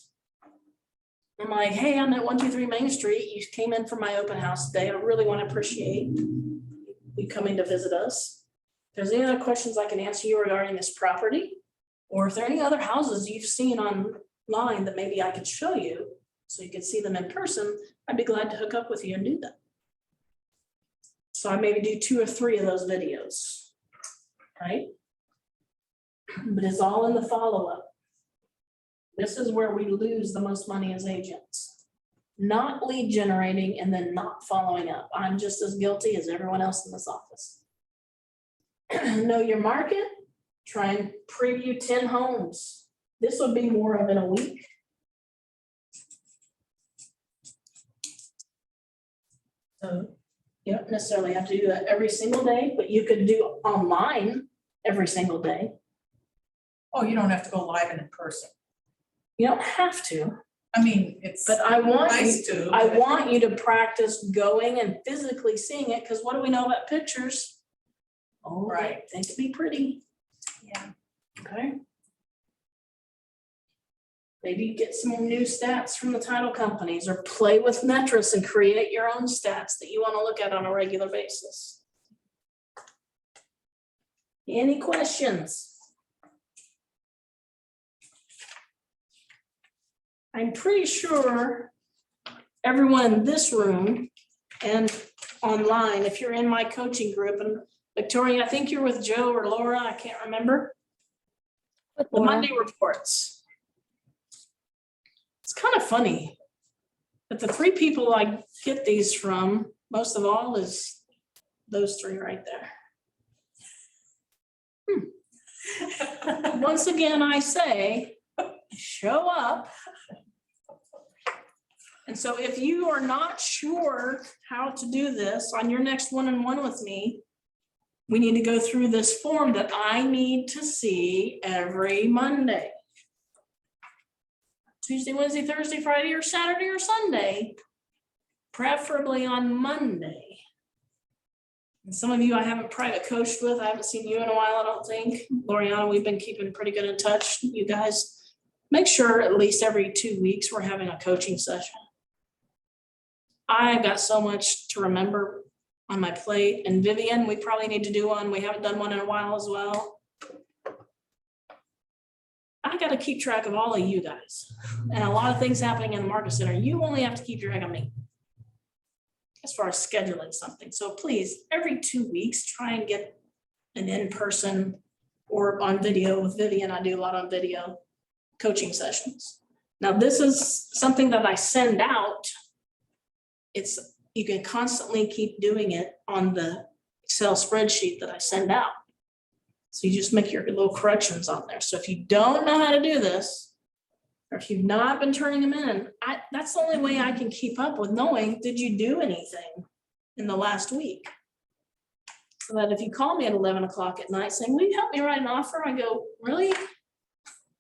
I'm like, hey, I'm at 123 Main Street. You came in for my open house today. I really want to appreciate you coming to visit us. If there's any other questions I can answer you regarding this property, or if there are any other houses you've seen online that maybe I could show you so you could see them in person, I'd be glad to hook up with you and do that. So I maybe do 2 or 3 of those videos, right? But it's all in the follow-up. This is where we lose the most money as agents. Not lead generating and then not following up. I'm just as guilty as everyone else in this office. Know your market, try and preview 10 homes. This would be more of in a week. So you don't necessarily have to do that every single day, but you could do online every single day. Oh, you don't have to go live and in person. You don't have to, I mean, it's but I want nice you, to. I want you to practice going and physically seeing it, because what do we know about pictures? Oh, Right. they can be pretty. Yeah. Okay. Maybe get some new stats from the title companies, or play with Metris and create your own stats that you want to look at on a regular basis. Any questions? I'm pretty sure everyone in this room and online, if you're in my coaching group, and Victoria, I think you're with Joe or Laura, I can't remember. With The Laura. Monday reports. It's kind of funny, but the 3 people I get these from, most of all, is those 3 right there. Once again, I say, show up. And so if you are not sure how to do this on your next one-on-one with me, we need to go through this form that I need to see every Monday. Tuesday, Wednesday, Thursday, Friday, or Saturday, or Sunday, preferably on Monday. And some of you I haven't private coached with. I haven't seen you in a while, I don't think. Loriana, we've been keeping pretty good in touch. You guys, make sure at least every 2 weeks we're having a coaching session. I've got so much to remember on my plate. And Vivian, we probably need to do one. We haven't done one in a while as well. I got to keep track of all of you guys, and a lot of things happening in the market center. You only have to keep track of me as far as scheduling something. So please, every 2 weeks, try and get an in-person or on video with Vivian. I do a lot on video coaching sessions. Now, this is something that I send out. You can constantly keep doing it on the Excel spreadsheet that I send out. So you just make your little corrections on there. So if you don't know how to do this, or if you've not been turning them in, that's the only way I can keep up with knowing, did you do anything in the last week? So that if you call me at 11 o'clock at night saying, will you help me write an offer? I go, really?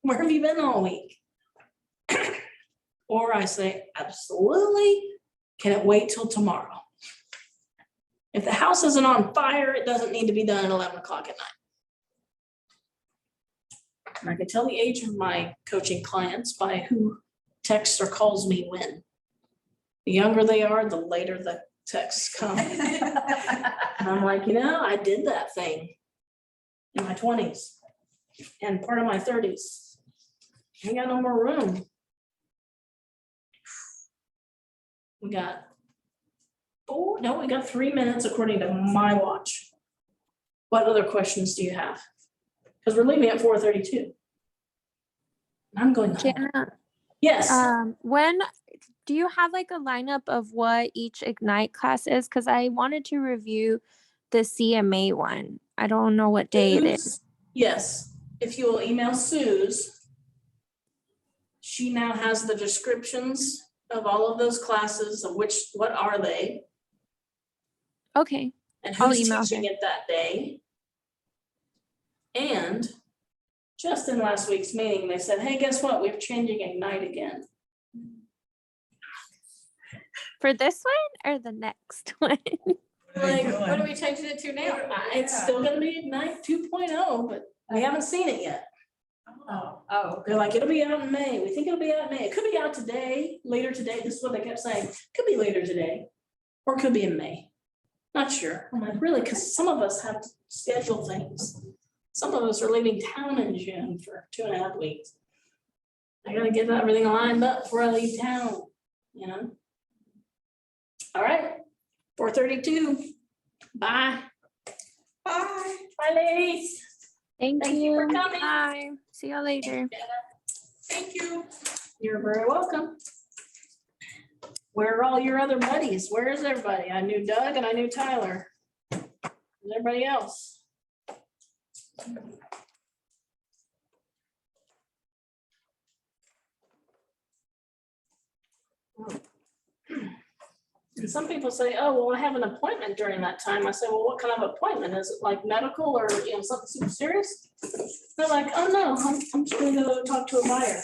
Where have you been all week? Or I say, absolutely. Can it wait till tomorrow? If the house isn't on fire, it doesn't need to be done at 11 o'clock at night. And I can tell the age of my coaching clients by who texts or calls me when. The younger they are, the later the texts come. And I'm like, I did that thing in my 20s and part of my 30s. I ain't got no more room. We got 3 minutes according to my watch. What other questions do you have? Because we're leaving at 4:32. I'm going home. Jana, Yes, when do you have like a lineup of what each Ignite class is? Because I wanted to review the CMA one. I don't know what day it is. yes. If you will email Suze, she now has the descriptions of all of those classes of what are they Okay. and I'll who's email teaching her. it that day. And just in last week's meeting, they said, hey, guess what? We're changing Ignite again. For this one or the next one? Like, What are we changing it to now? It's still gonna be Ignite 2.0, but we haven't seen it yet. Oh, They're like, it'll be out in May. We think it'll be out in May. It could be out today, later today. This is what they kept saying. Could be later today, or it could be in May. Not sure. I'm like, really? Because some of us have to schedule things. Some of us are leaving town in June for 2.5 weeks. I gotta get everything lined up before I leave town, All right, 4:32. Bye. Bye. Bye, ladies. Thank Thank you for you. coming. Bye. See you later. Thank you. You're very welcome. Where are all your other buddies? Where is everybody? I knew Doug and I knew Tyler. Where's everybody else? And some people say, oh, well, I have an appointment during that time. I say, well, what kind of appointment? Is it like medical or, something super serious? They're like, oh, no, I'm just gonna go talk to a buyer.